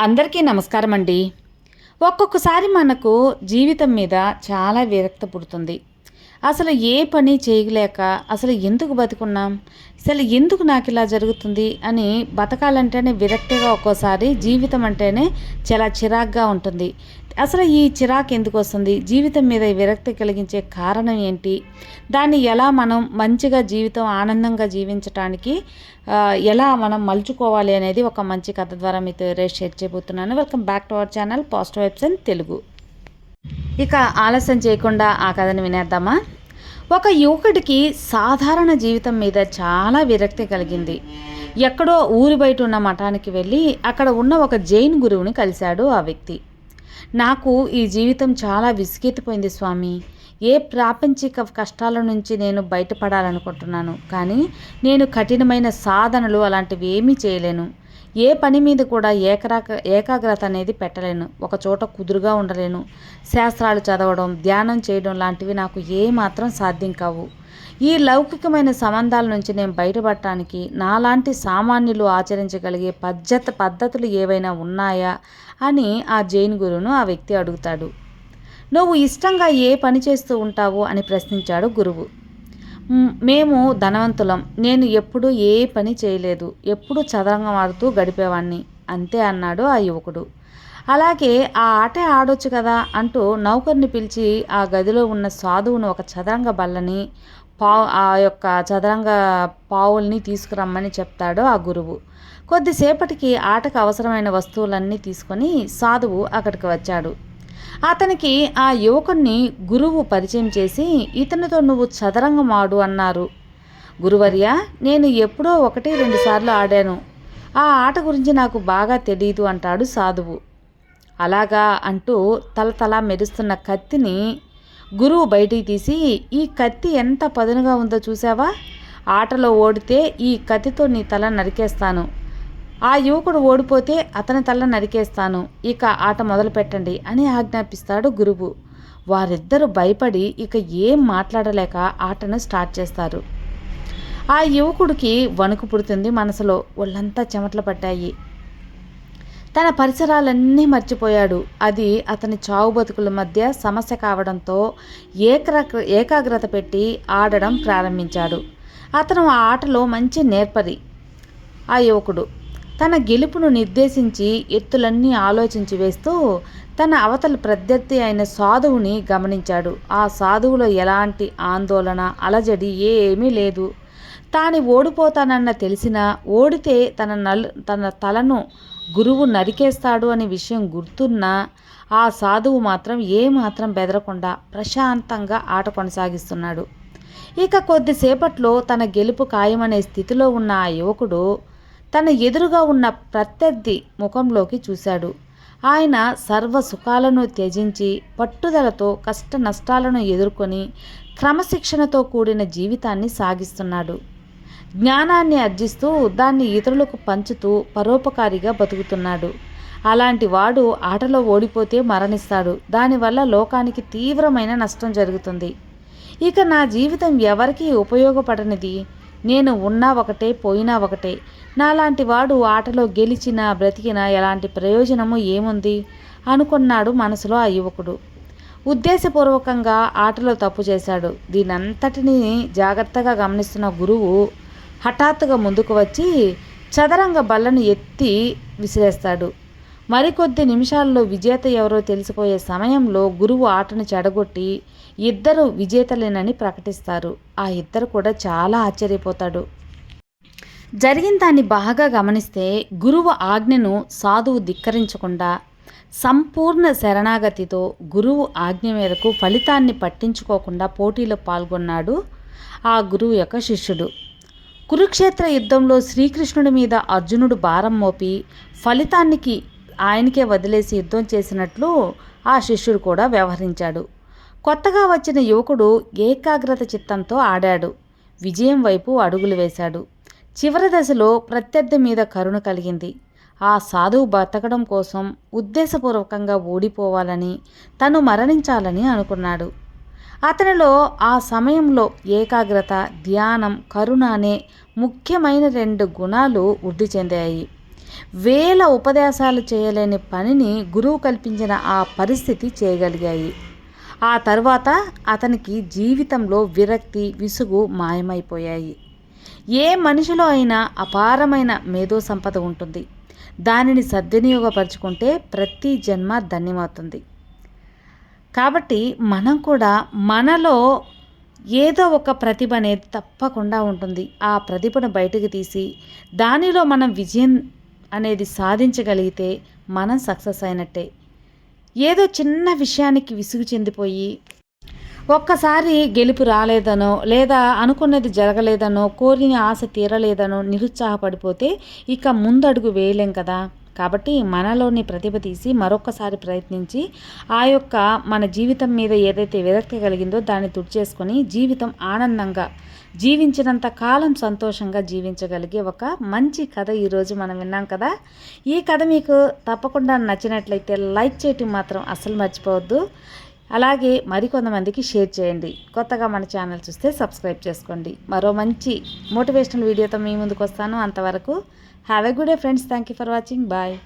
అందరికీ నమస్కారం అండి. ఒక్కొక్కసారి మనకు జీవితం మీద చాలా విరక్తి పుడుతుంది. అసలు ఏ పని చేయలేక అసలు ఎందుకు బతికున్నాం, అసలు ఎందుకు నాకు ఇలా జరుగుతుంది అని బతకాలంటేనే విరక్తిగా, ఒక్కోసారి జీవితం అంటేనే చాలా చిరాగ్గా ఉంటుంది. అసలు ఈ చిరాకు ఎందుకు వస్తుంది, జీవితం మీద ఈ విరక్తి కలిగించే కారణం ఏంటి, దాన్ని ఎలా మనం మంచిగా జీవితం ఆనందంగా జీవించటానికి ఎలా మనం మలుచుకోవాలి అనేది ఒక మంచి కథ ద్వారా మీతో షేర్ చేయబోతున్నాను. Welcome back to our channel positive vibes in Telugu. ఇక ఆలస్యం చేయకుండా ఆ కథని వినేద్దామా. ఒక యువకుడికి సాధారణ జీవితం మీద చాలా విరక్తి కలిగింది. ఎక్కడో ఊరి బయట ఉన్న మఠానికి వెళ్ళి అక్కడ ఉన్న ఒక జైన్ గురువుని కలిశాడు ఆ వ్యక్తి. నాకు ఈ జీవితం చాలా విసిగెత్తిపోయింది స్వామి. ఏ ప్రాపంచిక కష్టాల నుంచి నేను బయటపడాలనుకుంటున్నాను, కానీ నేను కఠినమైన సాధనలు అలాంటివి ఏమీ చేయలేను. ఏ పని మీద కూడా ఏకాగ్రత అనేది పెట్టలేను. ఒక చోట కుదురుగా ఉండలేను. శాస్త్రాలు చదవడం, ధ్యానం చేయడం లాంటివి నాకు ఏమాత్రం సాధ్యం కావు. ఈ లౌకికమైన సంబంధాల నుంచి నేను బయటపడటానికి నాలాంటి సామాన్యులు ఆచరించగలిగే పద్ధతులు ఏవైనా ఉన్నాయా అని ఆ జైన్ గురువును ఆ వ్యక్తి అడుగుతాడు. నువ్వు ఇష్టంగా ఏ పని చేస్తూ ఉంటావు అని ప్రశ్నించాడు గురువు. మేము ధనవంతులం. నేను ఎప్పుడూ ఏ పని చేయలేదు. ఎప్పుడూ చదరంగం ఆడుతూ గడిపేవాణ్ణి అంతే అన్నాడు ఆ యువకుడు. అలాగే ఆ ఆటే ఆడొచ్చు కదా అంటూ నౌకర్ని పిలిచి ఆ గదిలో ఉన్న సాధువును ఒక చదరంగ బల్లని ఆ యొక్క చదరంగ పావుల్ని తీసుకురమ్మని చెప్తాడు ఆ గురువు. కొద్దిసేపటికి ఆటకు అవసరమైన వస్తువులన్నీ తీసుకొని సాధువు అక్కడికి వచ్చాడు. అతనికి ఆ యువకుణ్ణి గురువు పరిచయం చేసి, ఇతనితో నువ్వు చదరంగం ఆడు అన్నారు. గురువర్య, నేను ఎప్పుడో 1-2 సార్లు ఆడాను. ఆ ఆట గురించి నాకు బాగా తెలియదు అంటాడు సాధువు. అలాగా అంటూ తలతలా మెరుస్తున్న కత్తిని గురువు బయటికి తీసి, ఈ కత్తి ఎంత పదునుగా ఉందో చూసావా? ఆటలో ఓడితే ఈ కత్తితో నీ తల నరికేస్తాను. ఆ యువకుడు ఓడిపోతే అతని తల నరికేస్తాను. ఇక ఆట మొదలు పెట్టండి అని ఆజ్ఞాపిస్తాడు గురువు. వారిద్దరూ భయపడి ఇక ఏం మాట్లాడలేక ఆటను స్టార్ట్ చేస్తారు. ఆ యువకుడికి వణుకు పుడుతుంది మనసులో. ఒళ్ళంతా చెమటలు పట్టాయి. తన పరిసరాలన్నీ మర్చిపోయాడు. అది అతని చావు బతుకుల మధ్య సమస్య కావడంతో ఏకాగ్రత పెట్టి ఆడడం ప్రారంభించాడు. అతను ఆ ఆటలో మంచి నేర్పరి. ఆ యువకుడు తన గెలుపును నిర్దేశించి ఎత్తులన్నీ ఆలోచించి వేస్తూ తన అవతల ప్రత్యర్థి అయిన సాధువుని గమనించాడు. ఆ సాధువులో ఎలాంటి ఆందోళన, అలజడి ఏమీ లేదు. తాను ఓడిపోతానన్న తెలిసినా, ఓడితే తన తలను గురువు నరికేస్తాడు అనే విషయం గుర్తున్నా ఆ సాధువు మాత్రం ఏమాత్రం బెదరకుండా ప్రశాంతంగా ఆట కొనసాగిస్తున్నాడు. ఇక కొద్దిసేపట్లో తన గెలుపు ఖాయమనే స్థితిలో ఉన్న ఆ యువకుడు తన ఎదురుగా ఉన్న ప్రత్యర్థి ముఖంలోకి చూశాడు. ఆయన సర్వ సుఖాలను త్యజించి పట్టుదలతో కష్ట నష్టాలను ఎదుర్కొని క్రమశిక్షణతో కూడిన జీవితాన్ని సాగిస్తున్నాడు. జ్ఞానాన్ని ఆర్జిస్తూ దాన్ని ఇతరులకు పంచుతూ పరోపకారిగా బతుకుతున్నాడు. అలాంటి వాడు ఆటలో ఓడిపోతే మరణిస్తాడు. దానివల్ల లోకానికి తీవ్రమైన నష్టం జరుగుతుంది. ఇక నా జీవితం ఎవరికీ ఉపయోగపడనిది. నేను ఉన్నా ఒకటే, పోయినా ఒకటే. నాలాంటి వాడు ఆటలో గెలిచినా బ్రతికినా ఎలాంటి ప్రయోజనము ఏముంది అనుకున్నాడు మనసులో ఆ యువకుడు. ఉద్దేశపూర్వకంగా ఆటలో తప్పు చేశాడు. దీనంతటినీ జాగ్రత్తగా గమనిస్తున్న గురువు హఠాత్తుగా ముందుకు వచ్చి చదరంగ బల్లను ఎత్తి విసిరేస్తాడు. మరికొద్ది నిమిషాల్లో విజేత ఎవరో తెలిసిపోయే సమయంలో గురువు ఆటను చెడగొట్టి ఇద్దరు విజేతలేనని ప్రకటిస్తారు. ఆ ఇద్దరు కూడా చాలా ఆశ్చర్యపోతాడు. జరిగిన దాన్ని బాగా గమనిస్తే గురువు ఆజ్ఞను సాధువు ధిక్కరించకుండా సంపూర్ణ శరణాగతితో గురువు ఆజ్ఞ మేరకు ఫలితాన్ని పట్టించుకోకుండా పోటీలో పాల్గొన్నాడు ఆ గురువు యొక్క శిష్యుడు. కురుక్షేత్ర యుద్ధంలో శ్రీకృష్ణుడి మీద అర్జునుడు భారం మోపి ఫలితానికి ఆయనకే వదిలేసి యుద్ధం చేసినట్లు ఆ శిష్యుడు కూడా వ్యవహరించాడు. కొత్తగా వచ్చిన యువకుడు ఏకాగ్రత చిత్తంతో ఆడాడు. విజయం వైపు అడుగులు వేశాడు. చివరి దశలో ప్రత్యర్థి మీద కరుణ కలిగింది. ఆ సాధువు బతకడం కోసం ఉద్దేశపూర్వకంగా ఓడిపోవాలని, తను మరణించాలని అనుకున్నాడు. అతనిలో ఆ సమయంలో ఏకాగ్రత, ధ్యానం, కరుణ అనే ముఖ్యమైన 2 గుణాలు వృద్ధి చెందాయి. వేల ఉపదేశాలు చేయలేని పనిని గురువు కల్పించిన ఆ పరిస్థితి చేయగలిగాయి. ఆ తర్వాత అతనికి జీవితంలో విరక్తి, విసుగు మాయమైపోయాయి. ఏ మనిషిలో అయినా అపారమైన మేధో సంపద ఉంటుంది. దానిని సద్వినియోగపరుచుకుంటే ప్రతి జన్మ ధన్యమవుతుంది. కాబట్టి మనం కూడా మనలో ఏదో ఒక ప్రతిభ అనేది తప్పకుండా ఉంటుంది. ఆ ప్రతిభను బయటకు తీసి దానిలో మనం విజయం అనేది సాధించగలిగితే మనం సక్సెస్ అయినట్టే. ఏదో చిన్న విషయానికి విసుగు చెందిపోయి ఒక్కసారి గెలుపు రాలేదనో, లేదా అనుకున్నది జరగలేదనో, కోరిన ఆశ తీరలేదనో నిరుత్సాహపడిపోతే ఇక ముందడుగు వేయలేం కదా. కాబట్టి మనలోని ప్రతిభ తీసి మరొక్కసారి ప్రయత్నించి ఆ యొక్క మన జీవితం మీద ఏదైతే విరక్తి కలిగిందో దాన్ని తుడిచేసుకొని జీవితం ఆనందంగా జీవించినంత కాలం సంతోషంగా జీవించగలిగే ఒక మంచి కథ ఈరోజు మనం విన్నాం కదా. ఈ కథ మీకు తప్పకుండా నచ్చినట్లయితే లైక్ చేయటం మాత్రం అస్సలు మర్చిపోవద్దు. అలాగే మరికొంతమందికి షేర్ చేయండి. కొత్తగా మన ఛానల్ చూస్తే సబ్స్క్రైబ్ చేసుకోండి. మరో మంచి మోటివేషనల్ వీడియోతో మీ ముందుకు వస్తాను. అంతవరకు have a good day friends. Thank you for watching. Bye.